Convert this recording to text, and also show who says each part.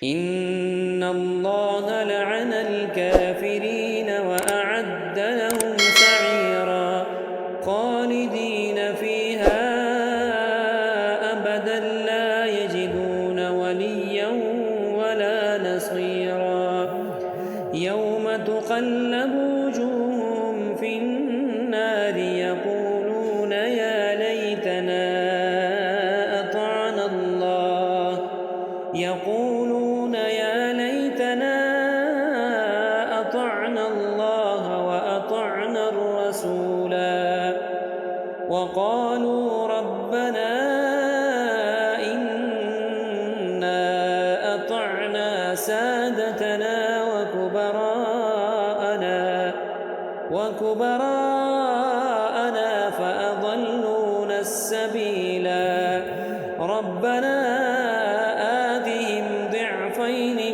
Speaker 1: إن الله لعن الكافرين وأعد لهم سعيرا خالدين فيها أبدا لا يجدون وليا ولا نصيرا يوم تقلب وجوههم في النار يقولون يا ليتنا أطعنا الله وأطعنا الرسولا وقالوا ربنا إنا أطعنا سادتنا وكبراءنا فأضلونا السبيلا ربنا آتهم ضعفين